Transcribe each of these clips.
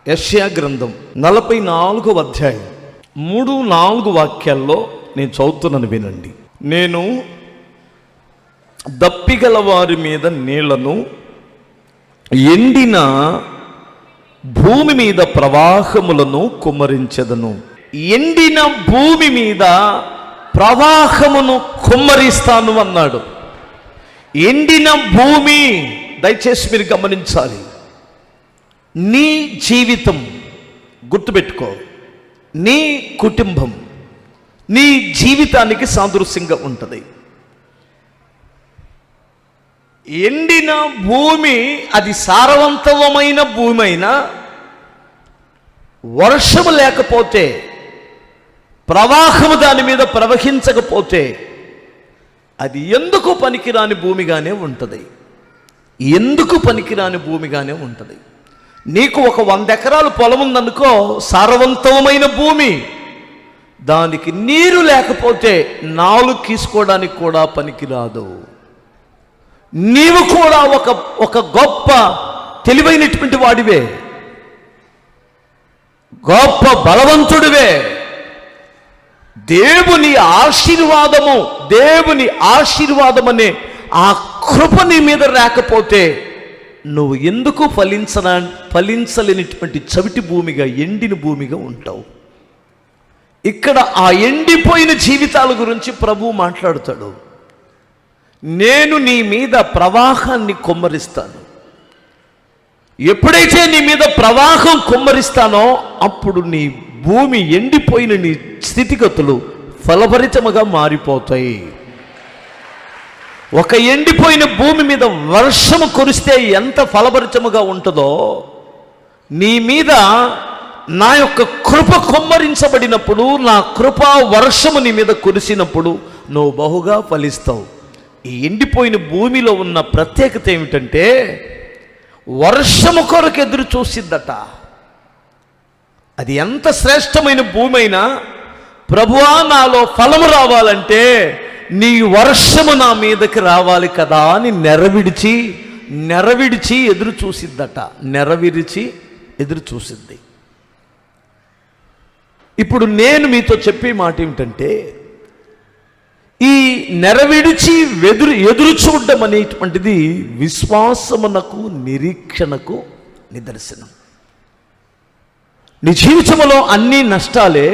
యెషయా గ్రంథం 44వ అధ్యాయం 3-4 వాక్యాల్లో నేను చదువుతున్నాను, వినండి. నేను దప్పిగల వారి మీద నీళ్లను, ఎండిన భూమి మీద ప్రవాహములను కుమ్మరించెదను. ఎండిన భూమి మీద ప్రవాహమును కుమ్మరిస్తాను అన్నాడు. ఎండిన భూమి, దయచేసి మీరు గమనించాలి. నీ జీవితం గుర్తుపెట్టుకో, నీ కుటుంబం నీ జీవితానికి సాదృశ్యంగా ఉంటుంది. ఎండిన భూమి అది సారవంతమైన భూమి అయినా, వర్షము లేకపోతే, ప్రవాహము దాని మీద ప్రవహించకపోతే అది ఎందుకు పనికిరాని భూమిగానే ఉంటుంది. ఎందుకు పనికిరాని భూమిగానే ఉంటుంది. నీకు ఒక 100 ఎకరాలు పొలం ఉందనుకో, సారవంతమైన భూమి, దానికి నీరు లేకపోతే నాలుగు తీసుకోవడానికి కూడా పనికిరాదు. నీవు కూడా ఒక గొప్ప తెలివైనటువంటి వాడివే, గొప్ప బలవంతుడివే. దేవుని ఆశీర్వాదం అనే ఆ కృప నీ మీద రాకపోతే నువ్వు ఎందుకు ఫలించలేనటువంటి చవిటి భూమిగా, ఎండిన భూమిగా ఉంటావు. ఇక్కడ ఆ ఎండిపోయిన జీవితాల గురించి ప్రభువు మాట్లాడుతాడు. నేను నీ మీద ప్రవాహాన్ని కుమ్మరిస్తాను. ఎప్పుడైతే నీ మీద ప్రవాహం కుమ్మరిస్తానో అప్పుడు నీ భూమి, ఎండిపోయిన నీ స్థితిగతులు ఫలభరితముగా మారిపోతాయి. ఒక ఎండిపోయిన భూమి మీద వర్షము కురిస్తే ఎంత ఫలభరితముగా ఉంటుందో, నీ మీద నా యొక్క కృప కుమ్మరించబడినప్పుడు, నా కృపా వర్షము నీ మీద కురిసినప్పుడు నువ్వు బహుగా ఫలిస్తావు. ఈ ఎండిపోయిన భూమిలో ఉన్న ప్రత్యేకత ఏమిటంటే, వర్షము కొరకు ఎదురు చూసిద్దట. అది ఎంత శ్రేష్టమైన భూమి అయినా, ప్రభువా నాలో ఫలము రావాలంటే నీ వర్షము నా మీదకి రావాలి కదా అని నెరవిడిచి ఎదురు చూసిద్దట. నెరవిరిచి ఎదురు చూసిద్ది. ఇప్పుడు నేను మీతో చెప్పే మాట ఏమిటంటే, ఈ నెరవిడిచి ఎదురు చూడడం అనేటువంటిది విశ్వాసమునకు, నిరీక్షణకు నిదర్శనం. నీ జీవితంలో అన్ని నష్టాలే,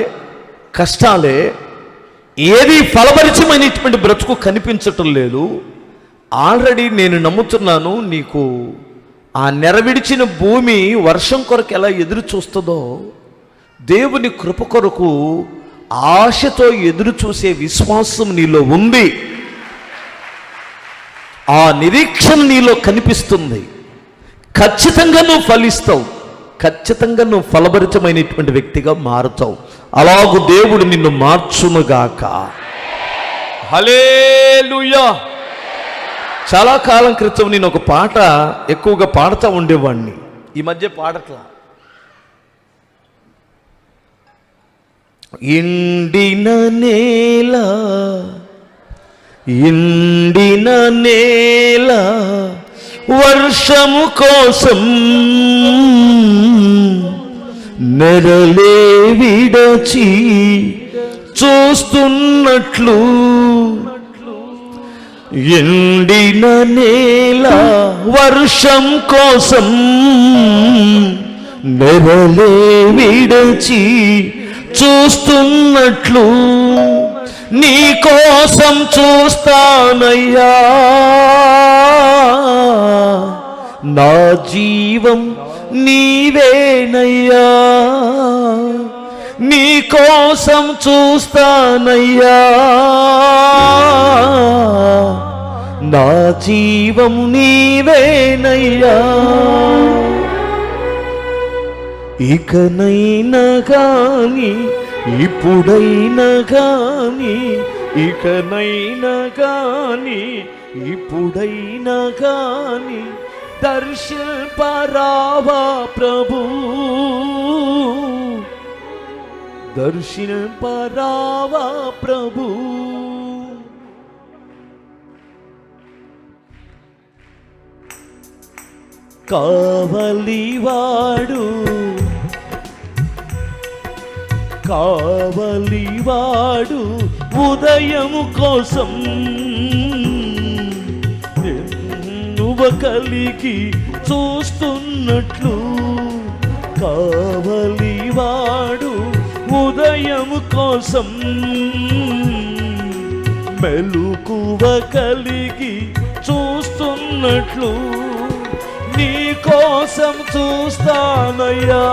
కష్టాలే, ఏది ఫలభరితమైనటువంటి బ్రతుకు కనిపించటం లేదు. ఆల్రెడీ నేను నమ్ముతున్నాను, నీకు ఆ నెరవిడిచిన భూమి వర్షం కొరకు ఎలా ఎదురు చూస్తుందో, దేవుని కృప కొరకు ఆశతో ఎదురు చూసే విశ్వాసం నీలో ఉంది. ఆ నిరీక్షణ నీలో కనిపిస్తుంది. ఖచ్చితంగా నువ్వు ఫలిస్తావు. ఖచ్చితంగా నువ్వు ఫలభరితమైనటువంటి వ్యక్తిగా మారుతావు. అలాగు దేవుడు నిన్ను మార్చునుగాక. హల్లెలూయా. చాలా కాలం క్రితం నేను ఒక పాట ఎక్కువగా పాడుతూ ఉండేవాడిని. ఈ మధ్య పాడట్లా. ఎండిన నేల వర్షము కోసం నెరలే విడచి చూస్తున్నట్లు, ఎండిన నేల వర్షం కోసం నెరలే విడచి చూస్తున్నట్లు, నీ కోసం చూస్తానయ్యా, నా జీవం నీవేనయ్యా, నీ కోసం చూస్తానయ్యా, నా జీవం నీవేనయ్యా. ఇకనైనా గాని, ఇప్పుడైనా గాని, ఇకనైనా గాని, ఇప్పుడైనా గాని దర్శింపరావా ప్రభు, దర్శింపరావా ప్రభు. కావలివాడు కావలివాడు ఉదయము కోసం నువ్వ కలిగి చూస్తున్నట్లు, కావలివాడు ఉదయము కోసం మెలకువ కలిగి చూస్తున్నట్లు నీ కోసం చూస్తానయ్యా,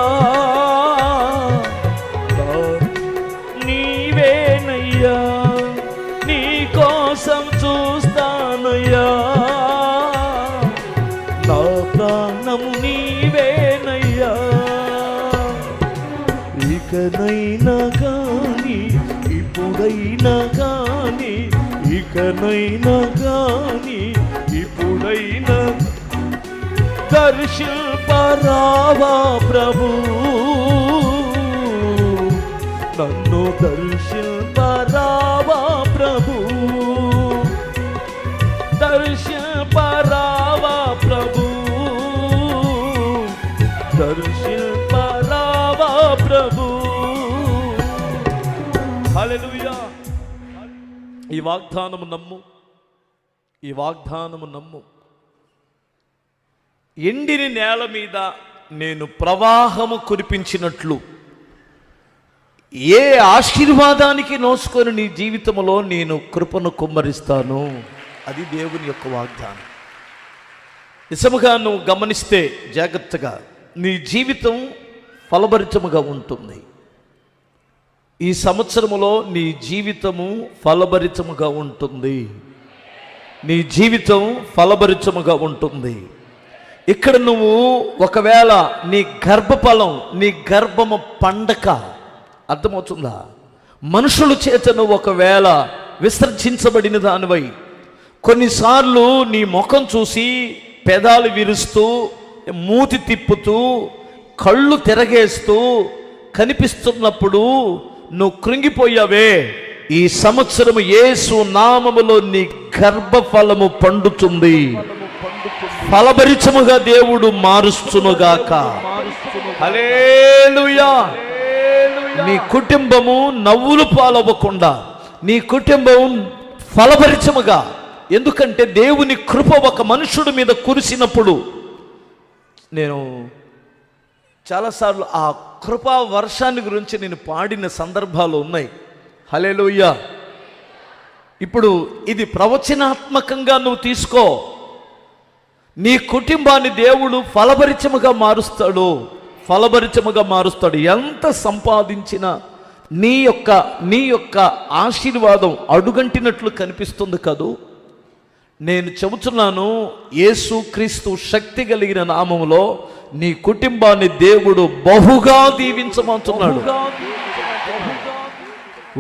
నీవేనయ్యా, నీ కోసం చూస్తానయ్యా, నా ప్రాణము నీవేనయ్యా. ఇకనైనా కానీ ఇప్పుడైనా కానీ, ఇకనైనా కానీ ఇప్పుడైనా దర్శింపరావా ప్రభు, నన్ను దర్శింపరావా ప్రభు, దర్శింపరావా ప్రభు, దర్శింపరావా ప్రభు. హల్లెలూయా. ఈ వాగ్దానము నమ్ము, ఈ వాగ్దానము నమ్ము. ఎండిని నేల మీద నేను ప్రవాహము కురిపించినట్లు ఏ ఆశీర్వాదానికి నోసుకొని నీ జీవితంలో నేను కృపను కుమ్మరిస్తాను. అది దేవుని యొక్క వాగ్దానం. నిజముగా నువ్వు గమనిస్తే జాగ్రత్తగా నీ జీవితం ఫలభరితముగా ఉంటుంది. ఈ సంవత్సరములో నీ జీవితము ఫలభరితముగా ఉంటుంది. నీ జీవితం ఫలభరితముగా ఉంటుంది. ఇక్కడ నువ్వు ఒకవేళ నీ గర్భఫలం, నీ గర్భము పండక, అర్థమవుతుందా? మనుషుల చేత నువ్వు ఒకవేళ విసర్జించబడిన దానివై కొన్నిసార్లు నీ ముఖం చూసి పెదాలు విరుస్తూ, మూతి తిప్పుతూ, కళ్ళు తిరగేస్తూ కనిపిస్తున్నప్పుడు నువ్వు కృంగిపోయావే, ఈ సంవత్సరం యేసు నామములో నీ గర్భఫలము పండుతుంది. ఫలభరితముగా దేవుడు మారుస్తునుగాక. హల్లెలూయా. నీ కుటుంబము నవ్వులు పాలవ్వకుండా, నీ కుటుంబం ఫలభరితముగా, ఎందుకంటే దేవుని కృప ఒక మనుషుడి మీద కురిసినప్పుడు, నేను చాలాసార్లు ఆ కృపా వర్షాన్ని గురించి నేను పాడిన సందర్భాలు ఉన్నాయి. హల్లెలూయా. ఇప్పుడు ఇది ప్రవచనాత్మకంగా నువ్వు తీసుకో. నీ కుటుంబాన్ని దేవుడు ఫలభరితముగా మారుస్తాడు, ఫలభరితముగా మారుస్తాడు. ఎంత సంపాదించినా నీ యొక్క ఆశీర్వాదం అడుగంటినట్లు కనిపిస్తుంది కదూ. నేను చెబుతున్నాను, యేసు క్రీస్తు శక్తి కలిగిన నామములో నీ కుటుంబాన్ని దేవుడు బహుగా దీవించమంటున్నాడు.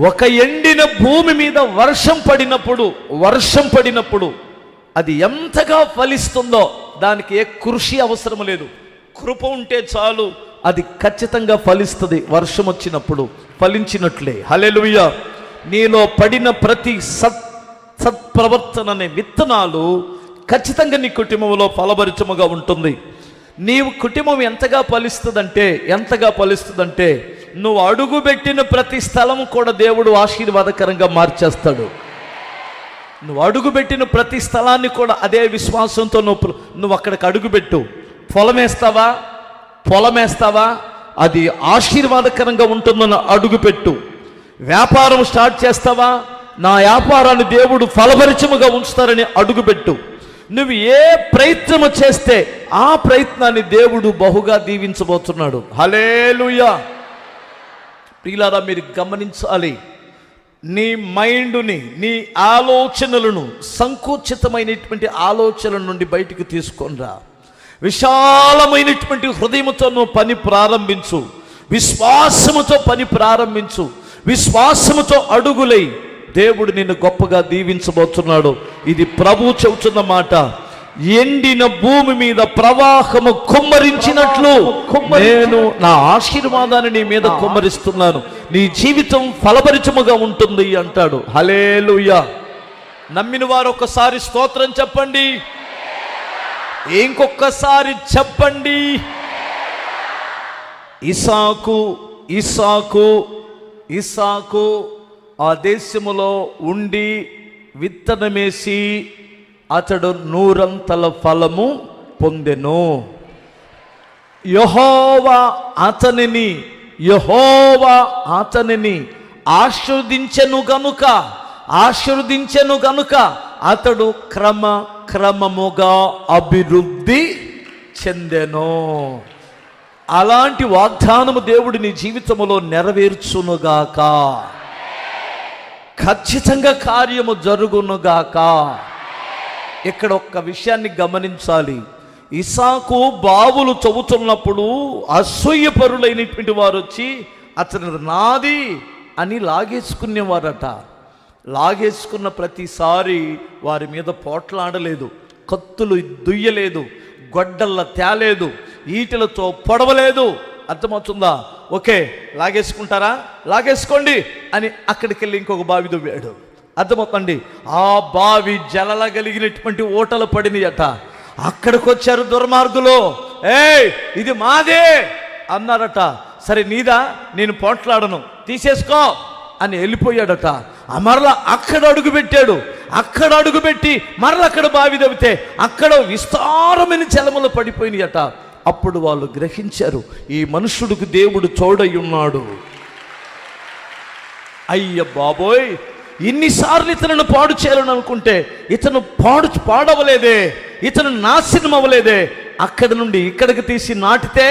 ఒక ఎండిన భూమి మీద వర్షం పడినప్పుడు అది ఎంతగా ఫలిస్తుందో దానికి ఏ కృషి అవసరం లేదు. కృప ఉంటే చాలు, అది ఖచ్చితంగా ఫలిస్తుంది. వర్షం వచ్చినప్పుడు ఫలించినట్లే. హల్లెలూయా. నీలో పడిన ప్రతి సత్ప్రవర్తన అనే విత్తనాలు ఖచ్చితంగా నీ కుటుంబంలో ఫలభరితముగా ఉంటుంది. నీవు కుటుంబం ఎంతగా ఫలిస్తుందంటే నువ్వు అడుగుపెట్టిన ప్రతి స్థలం కూడా దేవుడు ఆశీర్వాదకరంగా మార్చేస్తాడు. నువ్వు అడుగుపెట్టిన ప్రతి స్థలాన్ని కూడా అదే విశ్వాసంతో నువ్వు అక్కడికి అడుగుపెట్టు. పొలమేస్తావా అది ఆశీర్వాదకరంగా ఉంటుందని అడుగుపెట్టు. వ్యాపారం స్టార్ట్ చేస్తావా, నా వ్యాపారాన్ని దేవుడు ఫలభరితముగా ఉంచుతారని అడుగుపెట్టు. నువ్వు ఏ ప్రయత్నము చేస్తే ఆ ప్రయత్నాన్ని దేవుడు బహుగా దీవించబోతున్నాడు. హల్లెలూయా. ప్రియులారా, మీరు గమనించాలి. నీ మైండ్ని, నీ ఆలోచనలను, సంకుచితమైనటువంటి ఆలోచనల నుండి బయటికి తీసుకొనిరా. విశాలమైనటువంటి హృదయంతో నువ్వు పని ప్రారంభించు. విశ్వాసముతో పని ప్రారంభించు. విశ్వాసముతో అడుగులై దేవుడు నిన్ను గొప్పగా దీవించబోతున్నాడు. ఇది ప్రభు చెబుతున్న మాట. ఎండిన భూమి మీద ప్రవాహము కుమ్మరించినట్లు నేను నా ఆశీర్వాదాన్ని నీ మీద కుమ్మరిస్తున్నాను. నీ జీవితం ఫలభరితముగా ఉంటుంది అంటాడు. హల్లెలూయా. నమ్మిన వారు ఒకసారి స్తోత్రం చెప్పండి. ఇంకొకసారి చెప్పండి. ఇస్సాకు ఇస్సాకు ఆ దేశములో ఉండి విత్తనమేసి అతడు 100 ఫలము పొందెను. యెహోవా అతనిని ఆశీర్వదించెను గనుక అతడు క్రమముగా అభివృద్ధి చెందెను. అలాంటి వాగ్దానము దేవుడు నీ జీవితంలో నెరవేర్చునుగాక. ఖచ్చితంగా కార్యము జరుగునుగాక. ఇక్కడ ఒక్క విషయాన్ని గమనించాలి. ఇస్సాకు బావులు తవ్వుతున్నప్పుడు అసూయపరులైనటువంటి వారు వచ్చి అతను నాది అని లాగేసుకునేవారట. లాగేసుకున్న ప్రతిసారి వారి మీద పోట్లాడలేదు, కత్తులు దుయ్యలేదు, గొడ్డల్ల తేలేదు, ఈటెలతో పొడవలేదు. అర్థమవుతుందా? ఓకే, లాగేసుకుంటారా, లాగేసుకోండి అని అక్కడికి వెళ్ళి ఇంకొక బావి దువ్వాడు. అర్థమవుతండి? ఆ బావి జలగలిగినటువంటి ఓటలు పడినాయట. అక్కడికి వచ్చారు దుర్మార్గులు. ఇది మాదే అన్నారట. సరే నీదా, నేను పోట్లాడను, తీసేసుకో అని వెళ్ళిపోయాడట. మరలా అక్కడ అడుగుపెట్టాడు. అక్కడ అడుగుపెట్టి మరలా అక్కడ బావి తవ్వితే అక్కడ విస్తారమైన జలములు పడిపోయినాయట. అప్పుడు వాళ్ళు గ్రహించారు, ఈ మనుషుడికి దేవుడు తోడై ఉన్నాడు. అయ్య బాబోయ్, ఇన్నిసార్లు ఇతను పాడు చేయాలని అనుకుంటే ఇతను పాడవలేదే, ఇతను నాశనం అవ్వలేదే. అక్కడి నుండి ఇక్కడికి తీసి నాటితే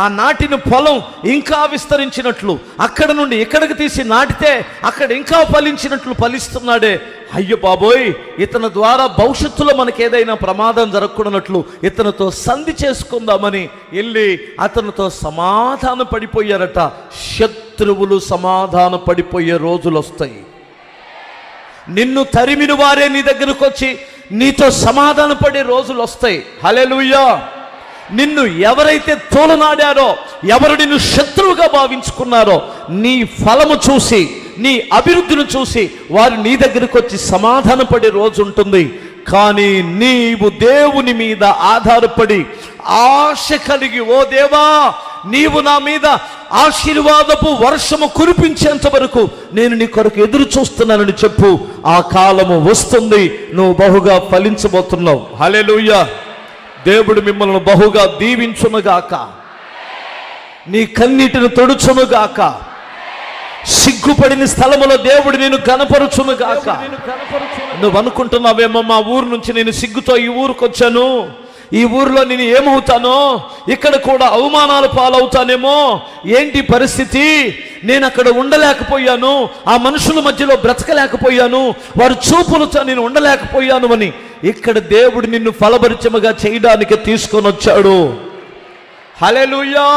ఆ నాటిన పొలం ఇంకా విస్తరించినట్లు, అక్కడ నుండి ఇక్కడికి తీసి నాటితే అక్కడ ఇంకా ఫలించినట్లు ఫలిస్తున్నాడే. అయ్యో బాబోయ్, ఇతని ద్వారా భవిష్యత్తులో మనకి ఏదైనా ప్రమాదం జరగకూడనట్లు ఇతనితో సంధి చేసుకుందామని వెళ్ళి అతనితో సమాధాన పడిపోయారట. శత్రువులు సమాధాన పడిపోయే రోజులు వస్తాయి. నిన్ను తరిమిన వారే నీ దగ్గరకు వచ్చి నీతో సమాధాన పడే రోజులు వస్తాయి. హల్లెలూయా. నిన్ను ఎవరైతే తోలనాడారో, ఎవరు నిన్ను శత్రువుగా భావించుకున్నారో, నీ ఫలము చూసి, నీ అభివృద్ధిని చూసి వారు నీ దగ్గరకు వచ్చి సమాధాన పడే రోజు ఉంటుంది. కానీ నీవు దేవుని మీద ఆధారపడి ఆశ కలిగి, ఓ దేవా నీవు నా మీద ఆశీర్వాదపు వర్షము కురిపించేంత వరకు నేను నీ కొరకు ఎదురు చూస్తున్నానని చెప్పు. ఆ కాలము వస్తుంది, నువ్వు బహుగా ఫలించబోతున్నావు. హల్లెలూయా. దేవుడు మిమ్మల్ని బహుగా దీవించునుగాక, నీ కన్నీటిని తొడుచునుగాక, సిగ్గుపడిన స్థలములో దేవుడు నేను కనపరుచునుగాక. నువ్వు అనుకుంటున్నావేమో, మా ఊరు నుంచి నేను సిగ్గుతో ఈ ఊరికి వచ్చాను, ఈ ఊరిలో నేను ఏమవుతానో, ఇక్కడ కూడా అవమానాలు పాలవుతానేమో, ఏంటి పరిస్థితి, నేను అక్కడ ఉండలేకపోయాను, ఆ మనుషుల మధ్యలో బ్రతకలేకపోయాను, వారి చూపులతో నేను ఉండలేకపోయాను అని ఇక్కడ దేవుడు నిన్ను ఫలభరితముగా చేయడానికి తీసుకొని వచ్చాడు. హల్లెలూయా.